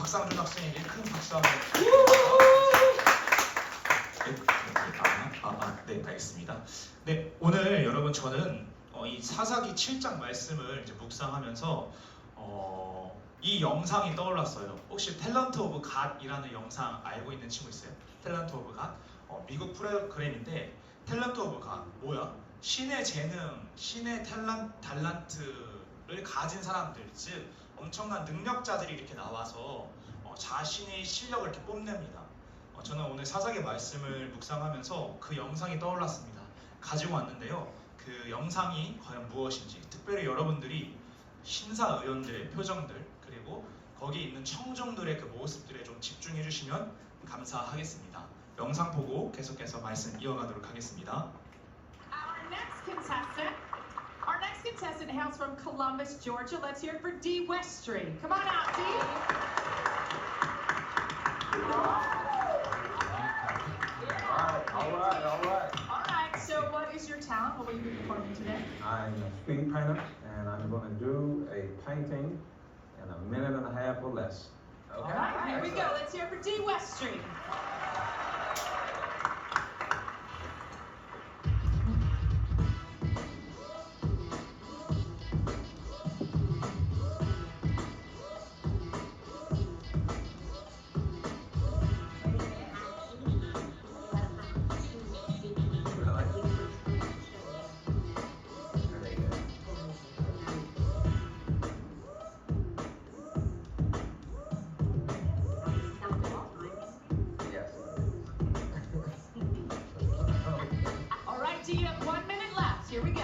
박상준 학생에게 큰 박수 한번. 네, 알겠습니다. 네, 오늘 여러분 저는 이 사사기 7장 말씀을 이제 묵상하면서 이 영상이 떠올랐어요. 혹시 탤런트 오브 갓이라는 영상 알고 있는 친구 있어요? 탤런트 오브 갓? 미국 프로그램인데 탤런트 오브 갓 뭐야? 신의 재능, 신의 달란트를 가진 사람들, 즉 엄청난 능력자들이 이렇게 나와서 자신의 실력을 이렇게 뽐냅니다. 저는 오늘 사사기 말씀을 묵상하면서 그 영상이 떠올랐습니다. 가지고 왔는데요. 그 영상이 과연 무엇인지, 특별히 여러분들이 심사위원들의 표정들, 그리고 거기 있는 청중들의 그 모습들에 좀 집중해 주시면 감사하겠습니다. 영상 보고 계속해서 말씀 이어가도록 하겠습니다. Our next contestant hails from Columbus, Georgia. Let's hear it for Dee Westry. Come on out, Dee. All right. So, what is your talent? What will you be performing today? I'm a speed painter, and I'm going to do a painting in a minute and a half or less. All right. Here we go. Let's hear it for Dee Westry. All right, Dee, you have 1 minute left. Here we go.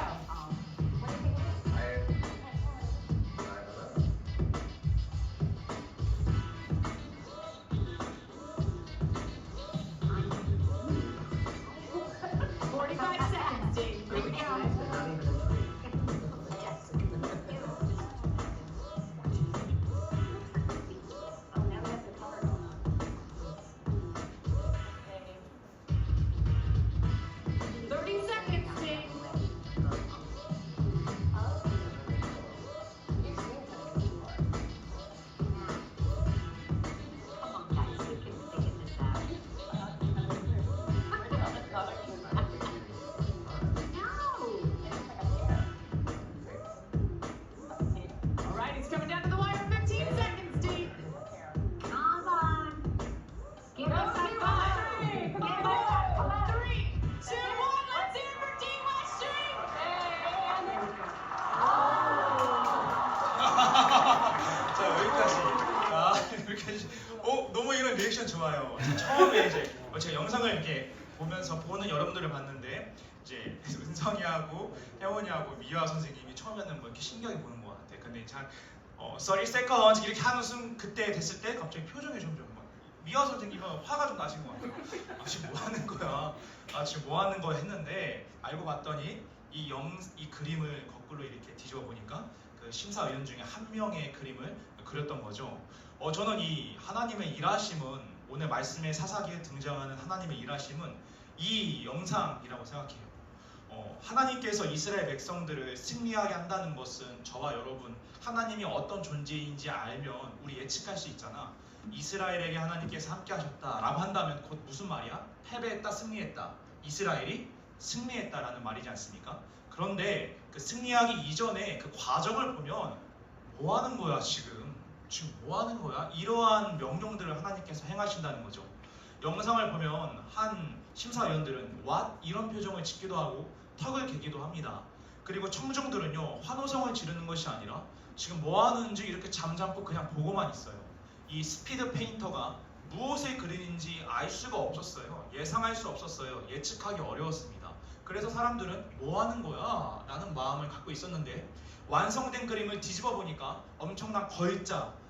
너무 이런 리액션 좋아요. 처음에 이제 제가 영상을 이렇게 보면서 보는 여러분들을 봤는데 이제 은성이하고 혜원이하고 미화 선생님이 처음에는 뭐 이렇게 신기하게 보는 것 같아. 근데 이제 한 30 seconds 이렇게 하는 순 그때 됐을 때 갑자기 표정이 점점 막 미화 선생님은 화가 좀 나신 것 같아요. 지금 뭐 하는 거야? 지금 뭐 하는 거야? 했는데 알고 봤더니 이 그림을 거꾸로 이렇게 뒤집어 보니까 그 심사위원 중에 한 명의 그림을 그렸던 거죠. 저는 이 하나님의 일하심은 오늘 말씀의 사사기에 등장하는 하나님의 일하심은 이 영상이라고 생각해요. 하나님께서 이스라엘 백성들을 승리하게 한다는 것은 저와 여러분 하나님이 어떤 존재인지 알면 우리 예측할 수 있잖아. 이스라엘에게 하나님께서 함께 하셨다라고 한다면 곧 무슨 말이야? 패배했다, 승리했다. 이스라엘이 승리했다라는 말이지 않습니까? 그런데 그 승리하기 이전에 그 과정을 보면 뭐 하는 거야 지금 뭐 하는 거야? 이러한 명령들을 하나님께서 행하신다는 거죠. 영상을 보면 한 심사위원들은 what? 이런 표정을 짓기도 하고 턱을 개기도 합니다. 그리고 청중들은요 환호성을 지르는 것이 아니라 지금 뭐 하는지 이렇게 잠잠고 그냥 보고만 있어요. 이 스피드 페인터가 무엇을 그리는지 알 수가 없었어요. 예상할 수 없었어요. 예측하기 어려웠습니다. 그래서 사람들은 뭐 하는 거야? 라는 마음을 갖고 있었는데 완성된 그림을 뒤집어 보니까 엄청난 걸작,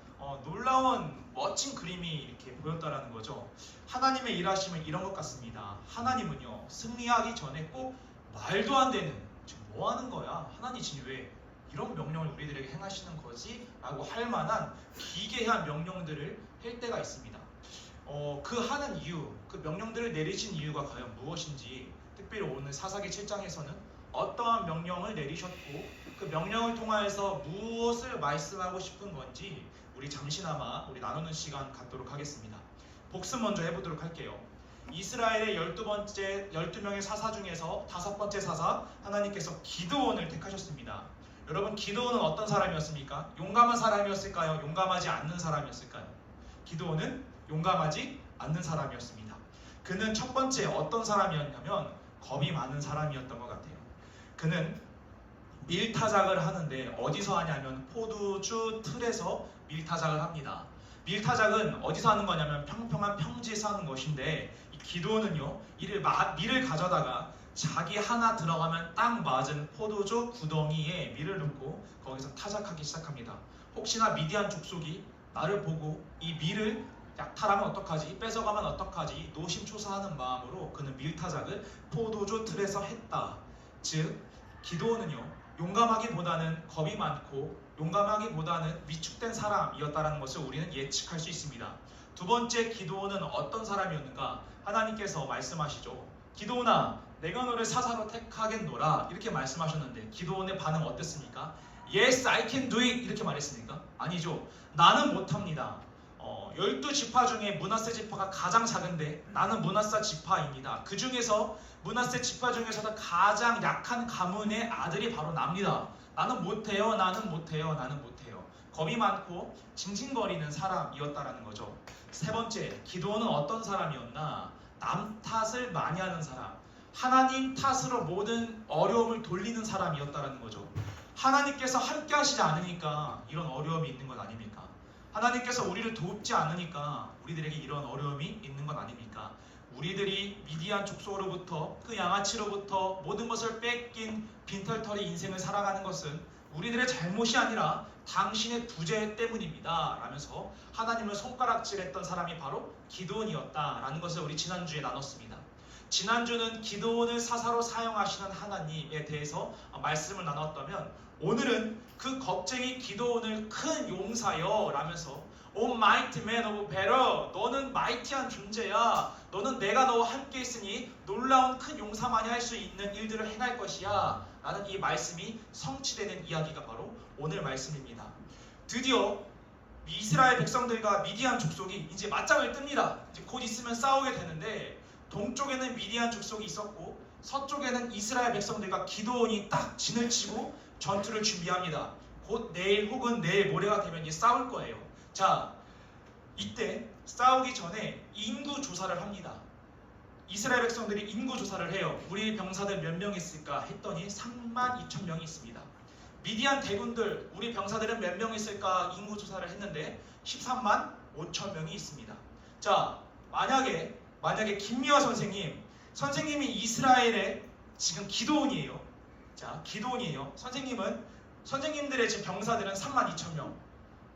놀라운 멋진 그림이 이렇게 보였다라는 거죠. 하나님의 일하심은 이런 것 같습니다. 하나님은요 승리하기 전에 꼭 말도 안 되는 지금 뭐 하는 거야? 하나님 지금 왜 이런 명령을 우리들에게 행하시는 거지? 라고 할 만한 기괴한 명령들을 할 때가 있습니다. 그 하는 이유, 그 명령들을 내리신 이유가 과연 무엇인지 특별히 오늘 사사기 7장에서는 어떠한 명령을 내리셨고 그 명령을 통하여서 무엇을 말씀하고 싶은 건지 우리 잠시나마 우리 나누는 시간 갖도록 하겠습니다. 복습 먼저 해보도록 할게요. 이스라엘의 12명의 사사 중에서 5번째 사사 하나님께서 기드온을 택하셨습니다. 여러분, 기드온은 어떤 사람이었습니까? 용감한 사람이었을까요? 용감하지 않는 사람이었을까요? 기드온은 용감하지 않는 사람이었습니다. 그는 첫 번째 어떤 사람이었냐면 겁이 많은 사람이었던 것 같아요. 그는 밀타작을 하는데 어디서 하냐면 포도주 틀에서 밀타작을 합니다. 밀타작은 어디서 하는 거냐면 평평한 평지에서 하는 것인데 이 기드온은요 밀을 가져다가 자기 하나 들어가면 딱 맞은 포도주 구덩이에 밀을 넣고 거기서 타작하기 시작합니다. 혹시나 미디안 족속이 나를 보고 이 밀을 약탈하면 어떡하지? 뺏어가면 어떡하지? 노심초사하는 마음으로 그는 밀타작을 포도주 틀에서 했다. 즉 기드온은요 용감하기보다는 겁이 많고 용감하기보다는 위축된 사람이었다는 것을 우리는 예측할 수 있습니다. 두 번째, 기드온은 어떤 사람이었는가? 하나님께서 말씀하시죠. 기드온아, 내가 너를 사사로 택하겠노라 이렇게 말씀하셨는데 기드온의 반응 어땠습니까? Yes, I can do it 이렇게 말했습니까? 아니죠. 나는 못합니다. 12지파 중에 므낫세 지파가 가장 작은데 나는 므낫세 지파입니다. 그 중에서 므낫세 지파 중에서도 가장 약한 가문의 아들이 바로 납니다. 나는 못해요. 나는 못해요. 나는 못해요. 겁이 많고 징징거리는 사람이었다라는 거죠. 세 번째, 기드온은 어떤 사람이었나? 남 탓을 많이 하는 사람, 하나님 탓으로 모든 어려움을 돌리는 사람이었다라는 거죠. 하나님께서 함께 하시지 않으니까 이런 어려움이 있는 것 아닙니까? 하나님께서 우리를 돕지 않으니까 우리들에게 이런 어려움이 있는 것 아닙니까? 우리들이 미디안 족속으로부터 그 양아치로부터 모든 것을 뺏긴 빈털터리 인생을 살아가는 것은 우리들의 잘못이 아니라 당신의 부재 때문입니다 라면서 하나님을 손가락질했던 사람이 바로 기드온이었다라는 것을 우리 지난주에 나눴습니다. 지난주는 기드온을 사사로 사용하시는 하나님에 대해서 말씀을 나눴다면 오늘은 그 겁쟁이 기드온을 큰 용사여 라면서 O mighty man of valor, 너는 마이티한 존재야. 너는 내가 너와 함께 있으니 놀라운 큰 용사만이 할 수 있는 일들을 행할 것이야 라는 이 말씀이 성취되는 이야기가 바로 오늘 말씀입니다. 드디어 이스라엘 백성들과 미디안 족속이 이제 맞짱을 뜹니다. 이제 곧 있으면 싸우게 되는데 동쪽에는 미디안 족속이 있었고 서쪽에는 이스라엘 백성들과 기드온이 딱 진을 치고 전투를 준비합니다. 곧 내일 혹은 내일 모레가 되면 이제 싸울 거예요. 자, 이때 싸우기 전에 인구 조사를 합니다. 이스라엘 백성들이 인구 조사를 해요. 우리 병사들 몇 명 있을까 했더니 32,000명이 있습니다. 미디안 대군들 우리 병사들은 몇 명 있을까 인구 조사를 했는데 135,000명이 있습니다. 자, 만약에 김미화 선생님이 이스라엘의 지금 기드온이에요. 자, 기드온이에요. 선생님들의 지금 병사들은 32,000명.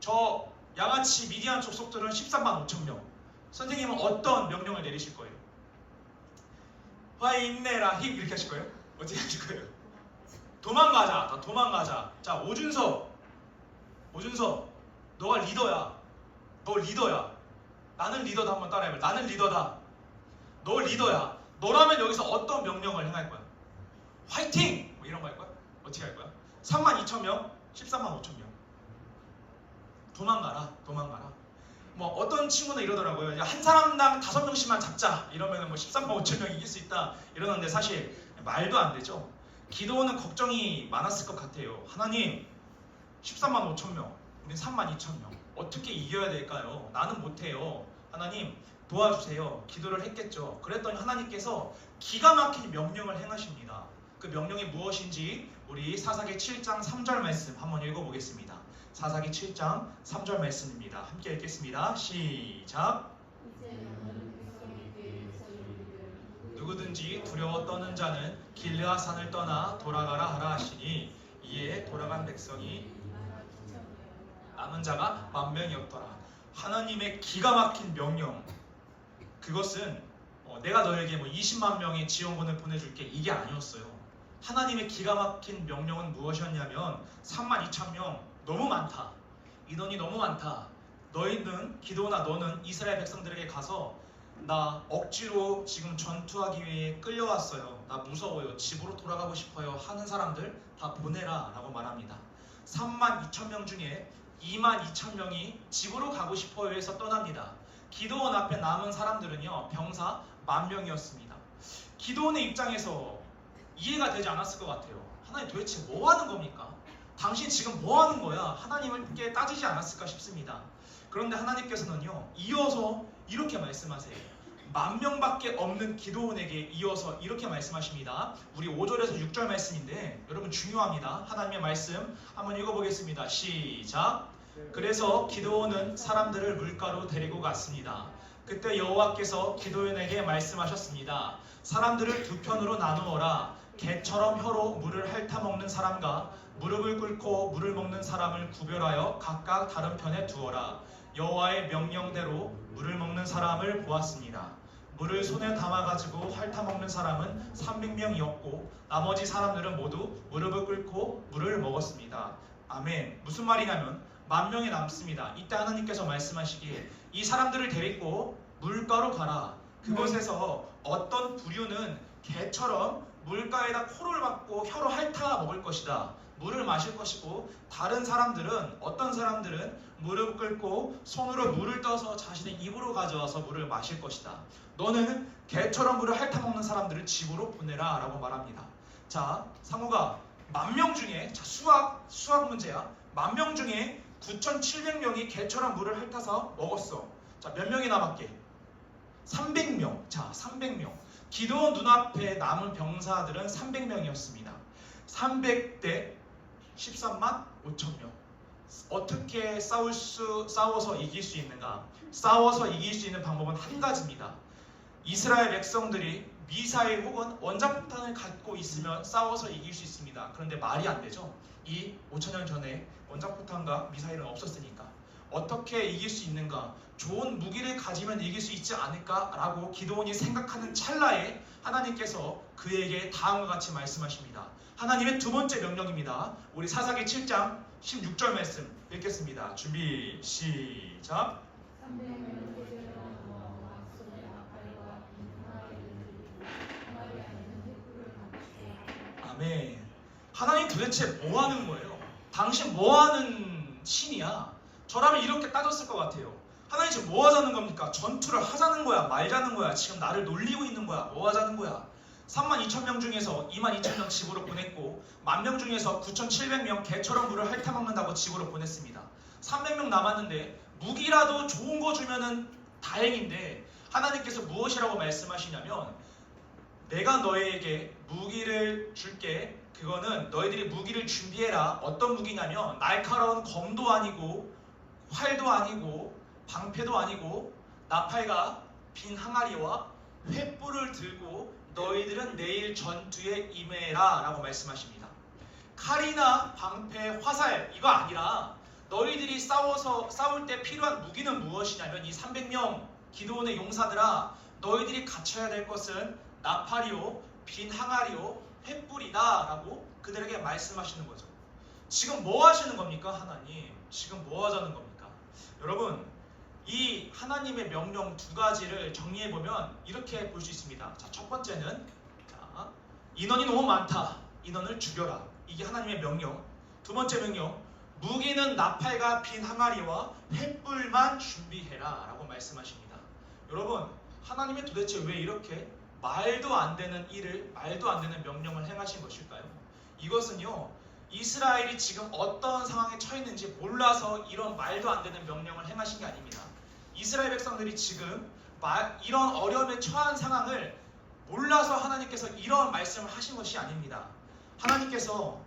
저 양아치 미디안 족속들은 135,000명. 선생님은 어떤 명령을 내리실 거예요? 화 힘내라 힘 이렇게 하실 거예요? 어떻게 하실 거예요? 도망가자. 다 도망가자. 자, 오준서 너가 리더야. 너 리더야. 나는 리더다. 한번 따라해봐. 나는 리더다. 너 리더야. 너라면 여기서 어떤 명령을 행할 거야? 화이팅! 뭐 이런 거 할 거야? 어떻게 할 거야? 32,000명, 135,000명. 도망가라. 뭐 어떤 친구는 이러더라고요. 한 사람당 5명씩만 잡자. 이러면 뭐 135,000명 이길 수 있다. 이러는데 사실 말도 안 되죠. 기드온은 걱정이 많았을 것 같아요. 하나님, 135,000명, 우린 32,000명. 어떻게 이겨야 될까요? 나는 못해요. 하나님, 도와주세요. 기도를 했겠죠. 그랬더니 하나님께서 기가 막힌 명령을 행하십니다. 그 명령이 무엇인지 우리 사사기 7장 3절 말씀 한번 읽어보겠습니다. 사사기 7장 3절 말씀입니다. 함께 읽겠습니다. 시작. 누구든지 두려워 떠는 자는 길르앗 산을 떠나 돌아가라 하라 하시니 이에 돌아간 백성이 남은 자가 10,000명이었더라. 하나님의 기가 막힌 명령. 그것은 내가 너에게 뭐 20만 명의 지원군을 보내줄게 이게 아니었어요. 하나님의 기가 막힌 명령은 무엇이었냐면 32,000명 너무 많다. 인원이 너무 많다. 너희는 기드온아 너는 이스라엘 백성들에게 가서 나 억지로 지금 전투하기 위해 끌려왔어요. 나 무서워요. 집으로 돌아가고 싶어요. 하는 사람들 다 보내라 라고 말합니다. 32,000명 중에 22,000명이 집으로 가고 싶어 해서 떠납니다. 기드온 앞에 남은 사람들은요, 병사 10,000명이었습니다. 기드온의 입장에서 이해가 되지 않았을 것 같아요. 하나님 도대체 뭐 하는 겁니까? 당신 지금 뭐 하는 거야? 하나님께 따지지 않았을까 싶습니다. 그런데 하나님께서는요, 이어서 이렇게 말씀하세요. 10,000명밖에 없는 기드온에게 이어서 이렇게 말씀하십니다. 우리 5절에서 6절 말씀인데 여러분 중요합니다. 하나님의 말씀 한번 읽어보겠습니다. 시작. 그래서 기드온은 사람들을 물가로 데리고 갔습니다. 그때 여호와께서 기드온에게 말씀하셨습니다. 사람들을 두 편으로 나누어라. 개처럼 혀로 물을 핥아먹는 사람과 무릎을 꿇고 물을 먹는 사람을 구별하여 각각 다른 편에 두어라. 여호와의 명령대로 물을 먹는 사람을 보았습니다. 물을 손에 담아가지고 핥아먹는 사람은 300명이었고 나머지 사람들은 모두 무릎을 꿇고 물을 먹었습니다. 아멘. 무슨 말이냐면 10,000명이 남습니다. 이때 하나님께서 말씀하시기에 이 사람들을 데리고 물가로 가라. 그곳에서 어떤 부류는 개처럼 물가에다 코를 박고 혀로 핥아 먹을 것이다. 물을 마실 것이고 다른 사람들은 어떤 사람들은 무릎 꿇고 손으로 물을 떠서 자신의 입으로 가져와서 물을 마실 것이다. 너는 개처럼 물을 핥아 먹는 사람들을 집으로 보내라 라고 말합니다. 자, 상우가 10,000명 중에 수학 문제야. 10,000명 중에 9,700명이 개처럼 물을 핥아서 먹었어. 자, 몇 명이 남았게? 300명. 자, 300명. 기드온 눈앞에 남은 병사들은 300명이었습니다. 300대 13만 5천명. 어떻게 싸워서 이길 수 있는가? 싸워서 이길 수 있는 방법은 한 가지입니다. 이스라엘 백성들이 미사일 혹은 원자폭탄을 갖고 있으면 싸워서 이길 수 있습니다. 그런데 말이 안 되죠. 이 5,000년 전에 원자폭탄과 미사일은 없었으니까. 어떻게 이길 수 있는가? 좋은 무기를 가지면 이길 수 있지 않을까라고 기드온이 생각하는 찰나에 하나님께서 그에게 다음과 같이 말씀하십니다. 하나님의 두 번째 명령입니다. 우리 사사기 7장 16절 말씀 읽겠습니다. 준비 시작. 아멘. 하나님 도대체 뭐 하는 거예요? 당신 뭐 하는 신이야? 저라면 이렇게 따졌을 것 같아요. 하나님 지금 뭐 하자는 겁니까? 전투를 하자는 거야? 말자는 거야? 지금 나를 놀리고 있는 거야? 뭐 하자는 거야? 32,000명 중에서 22,000명 집으로 보냈고 10,000명 중에서 9,700명 개처럼 물을 핥아먹는다고 집으로 보냈습니다. 300명 남았는데 무기라도 좋은 거 주면은 다행인데 하나님께서 무엇이라고 말씀하시냐면 내가 너희에게 무기를 줄게. 그거는 너희들이 무기를 준비해라. 어떤 무기냐면 날카로운 검도 아니고 활도 아니고 방패도 아니고 나팔과 빈 항아리와 횃불을 들고 너희들은 내일 전투에 임해라 라고 말씀하십니다. 칼이나 방패, 화살 이거 아니라 너희들이 싸울 때 필요한 무기는 무엇이냐면 이 300명 기드온의 용사들아 너희들이 갖춰야 될 것은 나팔이요 빈 항아리요 횃불이다 라고 그들에게 말씀하시는 거죠. 지금 뭐 하시는 겁니까 하나님? 지금 뭐 하자는 겁니까? 여러분 이 하나님의 명령 두 가지를 정리해보면 이렇게 볼 수 있습니다. 자, 첫 번째는 인원이 너무 많다. 인원을 죽여라. 이게 하나님의 명령. 두 번째 명령 무기는 나팔과 빈 항아리와 횃불만 준비해라 라고 말씀하십니다. 여러분 하나님이 도대체 왜 이렇게 말도 안 되는 일을 말도 안 되는 명령을 행하신 것일까요? 이것은요 이스라엘이 지금 어떤 상황에 처했는지 몰라서 이런 말도 안 되는 명령을 행하신 게 아닙니다. 이스라엘 백성들이 지금 이런 어려움에 처한 상황을 몰라서 하나님께서 이런 말씀을 하신 것이 아닙니다. 하나님께서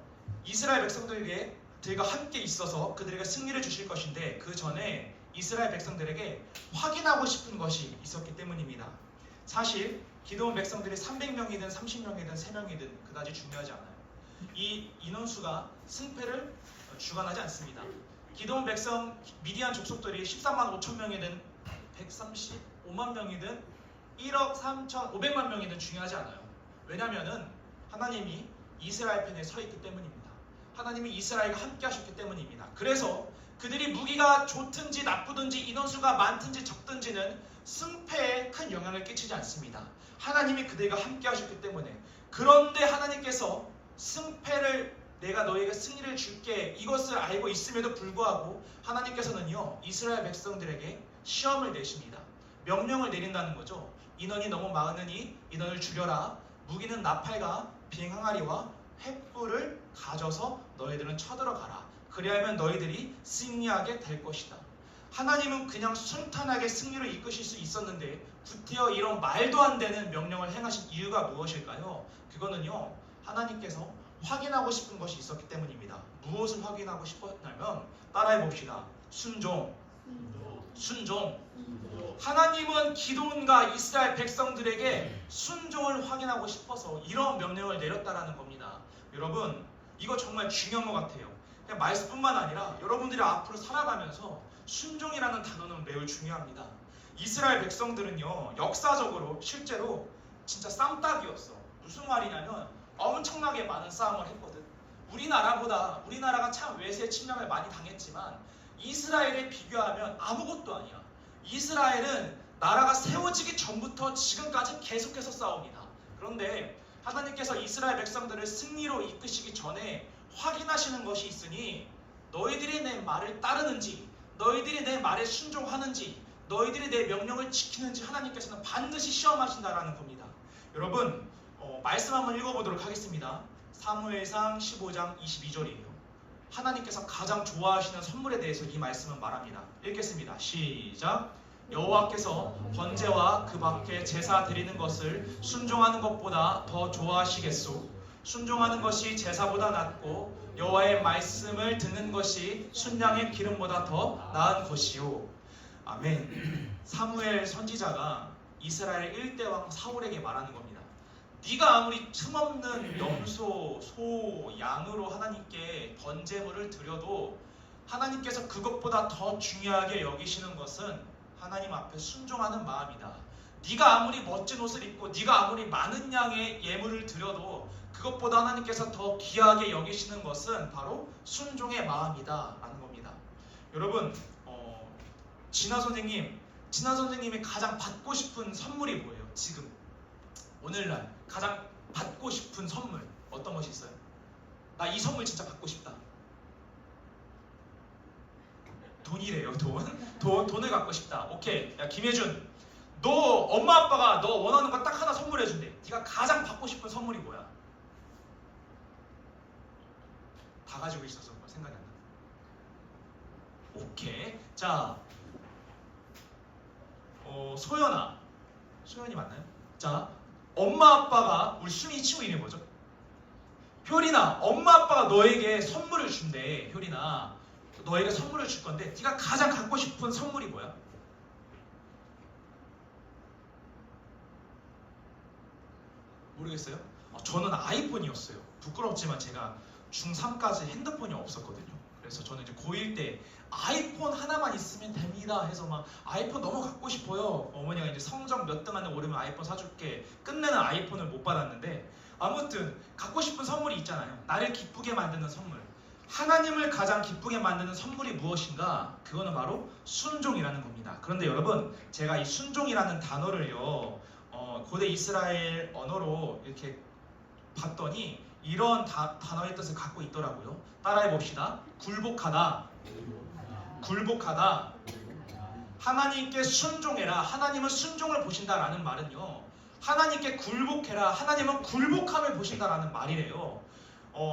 이스라엘 백성들에게 들과 함께 있어서 그들에게 승리를 주실 것인데 그 전에 이스라엘 백성들에게 확인하고 싶은 것이 있었기 때문입니다. 사실 기드온 백성들이 300명이든 30명이든 3명이든 그다지 중요하지 않아요. 이 인원수가 승패를 주관하지 않습니다. 기드온 백성 미디안 족속들이 13만 5천 명이든 135만 명이든 1억 3,500만 명이든 중요하지 않아요. 왜냐하면 하나님이 이스라엘 편에 서 있기 때문입니다. 하나님이 이스라엘과 함께 하셨기 때문입니다. 그래서 그들이 무기가 좋든지 나쁘든지 인원수가 많든지 적든지는 승패에 큰 영향을 끼치지 않습니다. 하나님이 그들과 함께 하셨기 때문에. 그런데 하나님께서 승패를 내가 너에게 승리를 줄게. 이것을 알고 있음에도 불구하고 하나님께서는요, 이스라엘 백성들에게 시험을 내십니다. 명령을 내린다는 거죠. 인원이 너무 많으니 인원을 줄여라. 무기는 나팔과 비행항아리와 횃불을 가져서 너희들은 쳐들어가라. 그리하면 너희들이 승리하게 될 것이다. 하나님은 그냥 순탄하게 승리를 이끄실 수 있었는데 구태여 이런 말도 안 되는 명령을 행하신 이유가 무엇일까요? 그거는요, 하나님께서 확인하고 싶은 것이 있었기 때문입니다. 무엇을 확인하고 싶었냐면, 따라해 봅시다. 순종. 하나님은 기도원과 이스라엘 백성들에게 순종을 확인하고 싶어서 이런 명령을 내렸다라는 겁니다. 여러분, 이거 정말 중요한 것 같아요. 그냥 말씀뿐만 아니라 여러분들이 앞으로 살아가면서 순종이라는 단어는 매우 중요합니다. 이스라엘 백성들은요, 역사적으로 실제로 진짜 쌈딱이었어. 무슨 말이냐면 엄청나게 많은 싸움을 했거든. 우리나라가 참 외세 침략을 많이 당했지만 이스라엘에 비교하면 아무것도 아니야. 이스라엘은 나라가 세워지기 전부터 지금까지 계속해서 싸웁니다. 그런데 하나님께서 이스라엘 백성들을 승리로 이끄시기 전에 확인하시는 것이 있으니 너희들이 내 말을 따르는지, 너희들이 내 말에 순종하는지, 너희들이 내 명령을 지키는지 하나님께서는 반드시 시험하신다라는 겁니다. 여러분, 말씀 한번 읽어보도록 하겠습니다. 사무엘상 15장 22절이에요. 하나님께서 가장 좋아하시는 선물에 대해서 이 말씀은 말합니다. 읽겠습니다. 시작. 여호와께서 번제와 그 밖에 제사 드리는 것을 순종하는 것보다 더 좋아하시겠소. 순종하는 것이 제사보다 낫고 여호와의 말씀을 듣는 것이 순양의 기름보다 더 나은 것이요. 아멘. 사무엘 선지자가 이스라엘 1대왕 사울에게 말하는 겁니다. 네가 아무리 틈없는 염소, 소, 양으로 하나님께 번제물을 드려도 하나님께서 그것보다 더 중요하게 여기시는 것은 하나님 앞에 순종하는 마음이다. 네가 아무리 멋진 옷을 입고 네가 아무리 많은 양의 예물을 드려도 그것보다 하나님께서 더 귀하게 여기시는 것은 바로 순종의 마음이다 라는 겁니다. 여러분, 진아 선생님이 가장 받고 싶은 선물이 뭐예요? 지금 오늘날 가장 받고 싶은 선물 어떤 것이 있어요? 나 이 선물 진짜 받고 싶다. 돈이래요. 돈을 갖고 싶다. 오케이. 야, 김혜준, 너 엄마 아빠가 너 원하는 거 딱 하나 선물해 준대. 네가 가장 받고 싶은 선물이 뭐야? 다 가지고 있어서 생각이 안 나. 오케이. 자, 소연이 맞나요? 자, 엄마 아빠가 우리 수미 친구 이름이 뭐죠? 효린아, 엄마 아빠가 너에게 선물을 준대. 효린아, 너에게 선물을 줄 건데 네가 가장 갖고 싶은 선물이 뭐야? 모르겠어요? 저는 아이폰이었어요. 부끄럽지만 제가 중3까지 핸드폰이 없었거든요. 그래서 저는 이제 고1 때 아이폰 하나만 있으면 됩니다 해서 막 아이폰 너무 갖고 싶어요. 어머니가 이제 성적 몇 등 안에 오르면 아이폰 사줄게. 끝내는 아이폰을 못 받았는데, 아무튼 갖고 싶은 선물이 있잖아요. 나를 기쁘게 만드는 선물. 하나님을 가장 기쁘게 만드는 선물이 무엇인가? 그거는 바로 순종이라는 겁니다. 그런데 여러분, 제가 이 순종이라는 단어를요, 고대 이스라엘 언어로 이렇게 봤더니 이런 단어의 뜻을 갖고 있더라고요. 따라해 봅시다. 굴복하다. 하나님께 순종해라. 하나님은 순종을 보신다라는 말은요, 하나님께 굴복해라. 하나님은 굴복함을 보신다라는 말이래요.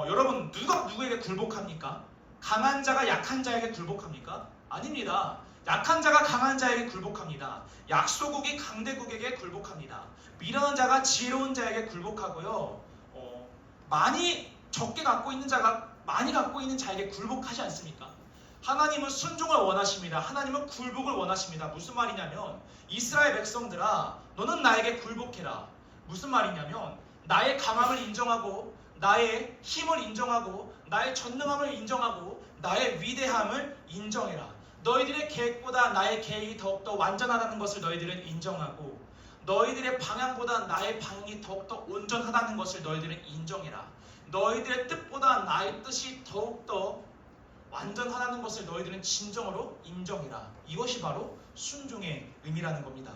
여러분, 누가 누구에게 굴복합니까? 강한 자가 약한 자에게 굴복합니까? 아닙니다. 약한 자가 강한 자에게 굴복합니다. 약소국이 강대국에게 굴복합니다. 미련한 자가 지혜로운 자에게 굴복하고요. 많이 적게 갖고 있는 자가 많이 갖고 있는 자에게 굴복하지 않습니까? 하나님은 순종을 원하십니다. 하나님은 굴복을 원하십니다. 무슨 말이냐면, 이스라엘 백성들아, 너는 나에게 굴복해라. 무슨 말이냐면, 나의 강함을 인정하고 나의 힘을 인정하고 나의 전능함을 인정하고 나의 위대함을 인정해라. 너희들의 계획보다 나의 계획이 더욱더 완전하다는 것을 너희들은 인정하고, 너희들의 방향보다 나의 방향이 더욱더 온전하다는 것을 너희들은 인정해라. 너희들의 뜻보다 나의 뜻이 더욱더 완전하다는 것을 너희들은 진정으로 인정해라. 이것이 바로 순종의 의미라는 겁니다.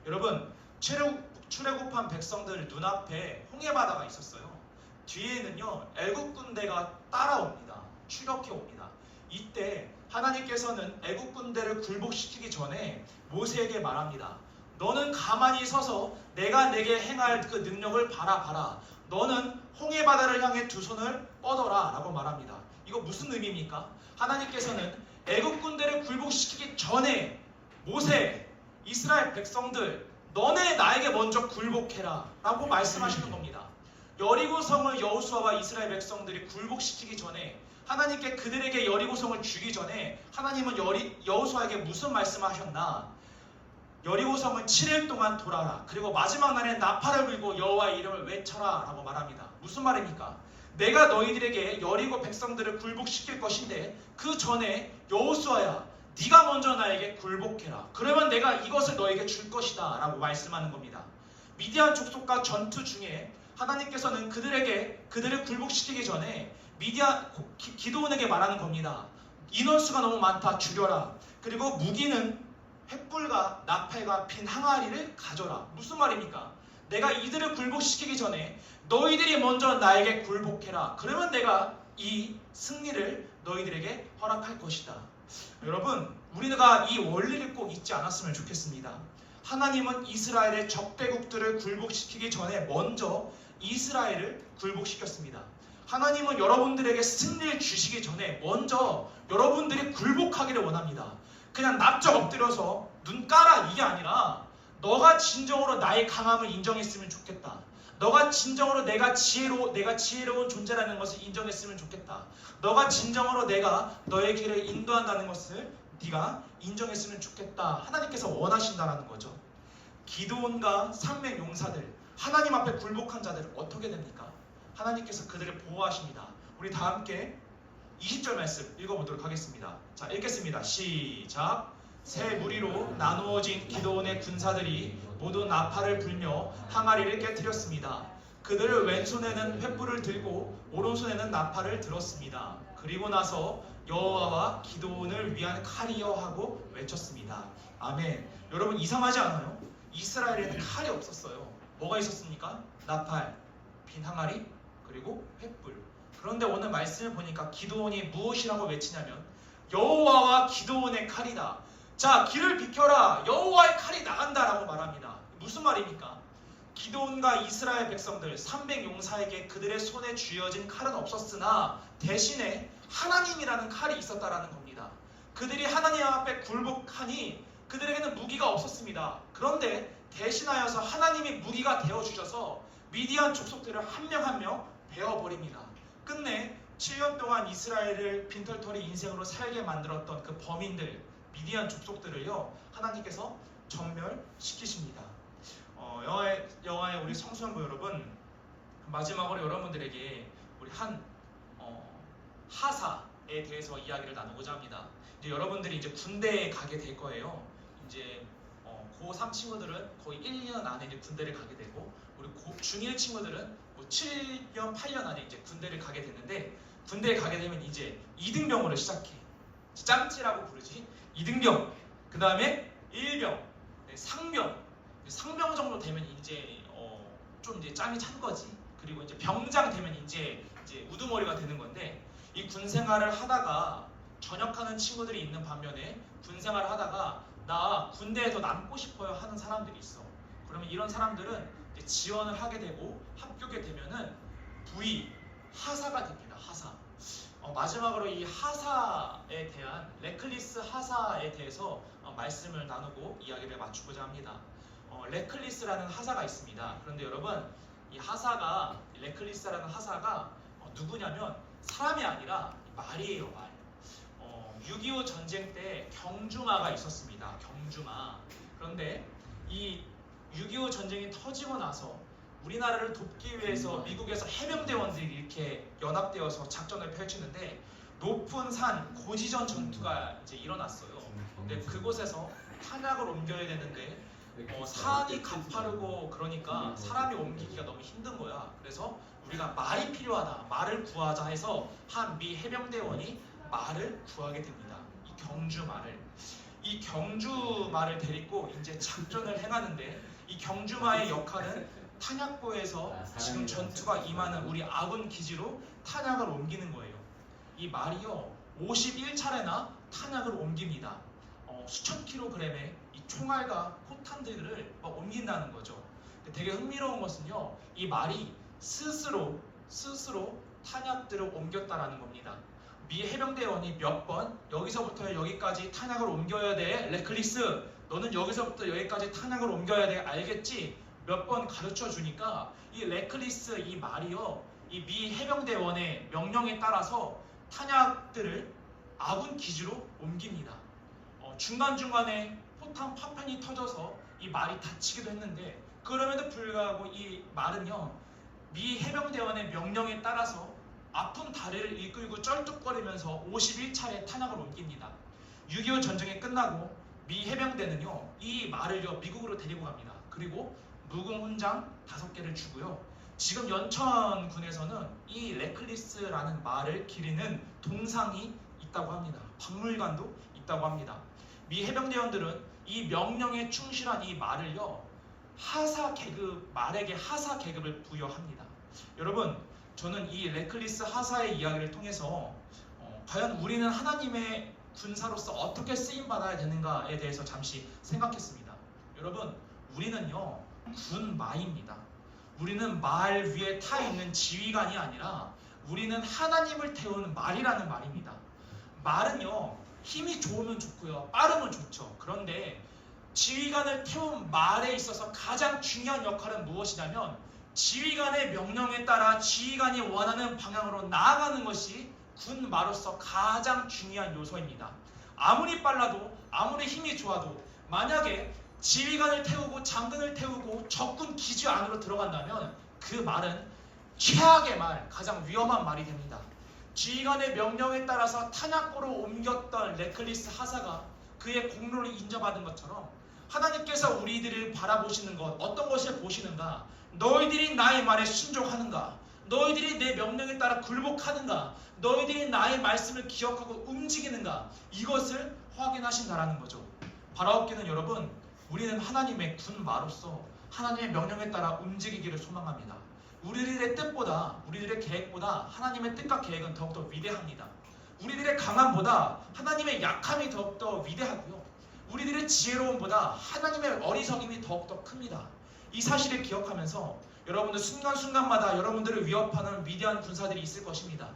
여러분, 출애굽한 백성들 눈앞에 홍해바다가 있었어요. 뒤에는요 애국 군대가 따라옵니다. 추격해 옵니다. 이때 하나님께서는 애국 군대를 굴복시키기 전에 모세에게 말합니다. 너는 가만히 서서 내가 내게 행할 그 능력을 봐라. 너는 홍해 바다를 향해 두 손을 뻗어라 라고 말합니다. 이거 무슨 의미입니까? 하나님께서는 애국 군대를 굴복시키기 전에 모세, 이스라엘 백성들 너네 나에게 먼저 굴복해라 라고 말씀하시는 겁니다. 여리고성을 여호수아와 이스라엘 백성들이 굴복시키기 전에 하나님께 그들에게 여리고성을 주기 전에 하나님은 여호수아에게 무슨 말씀을 하셨나? 여리고성을 7일 동안 돌아라. 그리고 마지막 날에 나팔을 불고 여호와의 이름을 외쳐라 라고 말합니다. 무슨 말입니까? 내가 너희들에게 여리고 백성들을 굴복시킬 것인데 그 전에 여호수아야 네가 먼저 나에게 굴복해라. 그러면 내가 이것을 너에게 줄 것이다 라고 말씀하는 겁니다. 미디안 족속과 전투 중에 하나님께서는 그들을 굴복시키기 전에 기드온에게 말하는 겁니다. 인원수가 너무 많다. 줄여라. 그리고 무기는 횃불과 나팔과 빈 항아리를 가져라. 무슨 말입니까? 내가 이들을 굴복시키기 전에 너희들이 먼저 나에게 굴복해라. 그러면 내가 이 승리를 너희들에게 허락할 것이다. 여러분, 우리가 이 원리를 꼭 잊지 않았으면 좋겠습니다. 하나님은 이스라엘의 적대국들을 굴복시키기 전에 먼저 이스라엘을 굴복시켰습니다. 하나님은 여러분들에게 승리를 주시기 전에 먼저 여러분들이 굴복하기를 원합니다. 그냥 납작 엎드려서 눈 까라 이게 아니라 너가 진정으로 나의 강함을 인정했으면 좋겠다. 너가 진정으로 내가 지혜로운 존재라는 것을 인정했으면 좋겠다. 너가 진정으로 내가 너의 길을 인도한다는 것을 네가 인정했으면 좋겠다. 하나님께서 원하신다라는 거죠. 기드온과 300 용사들, 하나님 앞에 굴복한 자들은 어떻게 됩니까? 하나님께서 그들을 보호하십니다. 우리 다 함께 20절 말씀 읽어보도록 하겠습니다. 자, 읽겠습니다. 시작. 세 무리로 나누어진 기드온의 군사들이 모두 나팔을 불며 항아리를 깨뜨렸습니다. 그들을 왼손에는 횃불을 들고 오른손에는 나팔을 들었습니다. 그리고 나서 여호와와 기드온을 위한 칼이여 하고 외쳤습니다. 아멘. 여러분 이상하지 않아요? 이스라엘에는 칼이 없었어요. 뭐가 있었습니까? 나팔, 빈 항아리, 그리고 횃불. 그런데 오늘 말씀을 보니까 기드온이 무엇이라고 외치냐면 여호와와 기드온의 칼이다. 자, 길을 비켜라. 여호와의 칼이 나간다라고 말합니다. 무슨 말입니까? 기드온과 이스라엘 백성들 300 용사에게 그들의 손에 쥐어진 칼은 없었으나 대신에 하나님이라는 칼이 있었다라는 겁니다. 그들이 하나님 앞에 굴복하니 그들에게는 무기가 없었습니다. 그런데 대신하여서 하나님이 무기가 되어주셔서 미디안 족속들을 한 명 한 명 베어버립니다. 끝내 7년 동안 이스라엘을 빈털터리 인생으로 살게 만들었던 그 범인들, 미디안 족속들을요 하나님께서 전멸시키십니다. 영화의 우리 성수양부 여러분, 마지막으로 여러분들에게 우리 한 하사에 대해서 이야기를 나누고자 합니다. 이제 여러분들이 이제 군대에 가게 될 거예요. 이제 고3 친구들은 거의 1년 안에 이제 군대를 가게 되고, 우리 중1 친구들은 뭐 7년, 8년 안에 이제 군대를 가게 되는데, 군대에 가게 되면 이제 2등병으로 시작해. 짬찌라고 부르지. 2등병, 그 다음에 1병, 상병. 상병 정도 되면 이제 좀 이제 짬이 찬 거지. 그리고 이제 병장 되면 이제 우두머리가 되는 건데, 이 군 생활을 하다가 전역하는 친구들이 있는 반면에 군 생활을 하다가 나 군대에 더 남고 싶어요 하는 사람들이 있어. 그러면 이런 사람들은 이제 지원을 하게 되고 합격이 되면은 부위 하사가 됩니다. 하사. 마지막으로 이 하사에 대한 레클리스 하사에 대해서 말씀을 나누고 이야기를 맞추고자 합니다. 레클리스라는 하사가 있습니다. 그런데 여러분, 이 하사가, 레클리스라는 하사가 누구냐면 사람이 아니라 말이에요. 말. 6.25 전쟁 때 경주마가 있었습니다. 경주마. 그런데 이 6.25 전쟁이 터지고 나서 우리나라를 돕기 위해서 미국에서 해병대원들이 이렇게 연합되어서 작전을 펼치는데, 높은 산 고지전 전투가 이제 일어났어요. 근데 그곳에서 탄약을 옮겨야 되는데 산이 가파르고 그러니까 사람이 옮기기가 너무 힘든 거야. 그래서 우리가 말이 필요하다, 말을 구하자 해서 한 미 해병대원이 말을 구하게 됩니다. 이 경주마를. 이 경주마를 데리고 이제 작전을 행하는데, 이 경주마의 역할은 탄약고에서 지금 전투가 임하는 우리 아군 기지로 탄약을 옮기는 거예요. 이 말이요 51차례나 탄약을 옮깁니다. 수천 킬로그램의 이 총알과 포탄들을 막 옮긴다는 거죠. 되게 흥미로운 것은요, 이 말이 스스로 탄약들을 옮겼다라는 겁니다. 미 해병대원이 몇 번 여기서부터 여기까지 탄약을 옮겨야 돼, 레클리스 너는 여기서부터 여기까지 탄약을 옮겨야 돼, 알겠지? 몇 번 가르쳐 주니까 이 레클리스 이 말이요, 이 미 해병대원의 명령에 따라서 탄약들을 아군 기지로 옮깁니다. 중간중간에 포탄 파편이 터져서 이 말이 다치기도 했는데, 그럼에도 불구하고 이 말은요, 미 해병대원의 명령에 따라서 아픈 다리를 이끌고 쩔뚝거리면서 51차례 탄약을 옮깁니다. 6.25 전쟁이 끝나고 미 해병대는요, 이 말을요 미국으로 데리고 갑니다. 그리고 묵은 훈장 5개를 주고요. 지금 연천군에서는 이 레클리스라는 말을 기리는 동상이 있다고 합니다. 박물관도 있다고 합니다. 미 해병대원들은 이 명령에 충실한 이 말을요, 하사 계급, 말에게 하사 계급을 부여합니다. 여러분, 저는 이 레클리스 하사의 이야기를 통해서 과연 우리는 하나님의 군사로서 어떻게 쓰임받아야 되는가에 대해서 잠시 생각했습니다. 여러분, 우리는요 군마입니다. 우리는 말 위에 타 있는 지휘관이 아니라 우리는 하나님을 태우는 말이라는 말입니다. 말은요 힘이 좋으면 좋고요, 빠르면 좋죠. 그런데 지휘관을 태운 말에 있어서 가장 중요한 역할은 무엇이냐면, 지휘관의 명령에 따라 지휘관이 원하는 방향으로 나아가는 것이 군마로서 가장 중요한 요소입니다. 아무리 빨라도 아무리 힘이 좋아도 만약에 지휘관을 태우고 장군을 태우고 적군 기지 안으로 들어간다면 그 말은 최악의 말, 가장 위험한 말이 됩니다. 지휘관의 명령에 따라서 탄약고로 옮겼던 레클리스 하사가 그의 공로를 인정받은 것처럼 하나님께서 우리들을 바라보시는 것, 어떤 것을 보시는가? 너희들이 나의 말에 순종하는가? 너희들이 내 명령에 따라 굴복하는가? 너희들이 나의 말씀을 기억하고 움직이는가? 이것을 확인하신다라는 거죠. 바라옵기는 여러분, 우리는 하나님의 군마로서 하나님의 명령에 따라 움직이기를 소망합니다. 우리들의 뜻보다, 우리들의 계획보다 하나님의 뜻과 계획은 더욱더 위대합니다. 우리들의 강함보다 하나님의 약함이 더욱더 위대하고요, 우리들의 지혜로움보다 하나님의 어리석임이 더욱더 큽니다. 이 사실을 기억하면서 여러분들 순간순간마다 여러분들을 위협하는 위대한 군사들이 있을 것입니다.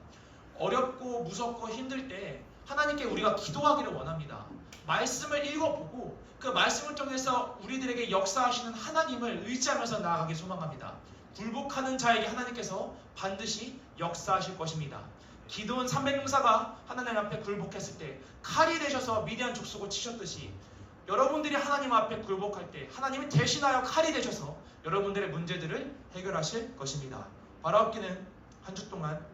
어렵고 무섭고 힘들 때 하나님께 우리가 기도하기를 원합니다. 말씀을 읽어보고 그 말씀을 통해서 우리들에게 역사하시는 하나님을 의지하면서 나아가기 소망합니다. 굴복하는 자에게 하나님께서 반드시 역사하실 것입니다. 기드온 300용사가 하나님 앞에 굴복했을 때 칼이 되셔서 미디안 족속을 치셨듯이, 여러분들이 하나님 앞에 굴복할 때 하나님이 대신하여 칼이 되셔서 여러분들의 문제들을 해결하실 것입니다. 바라옵기는 한 주 동안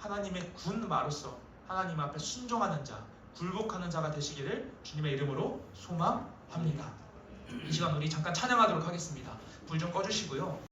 하나님의 군마로서 하나님 앞에 순종하는 자, 굴복하는 자가 되시기를 주님의 이름으로 소망합니다. 이 시간 우리 잠깐 찬양하도록 하겠습니다. 불 좀 꺼주시고요.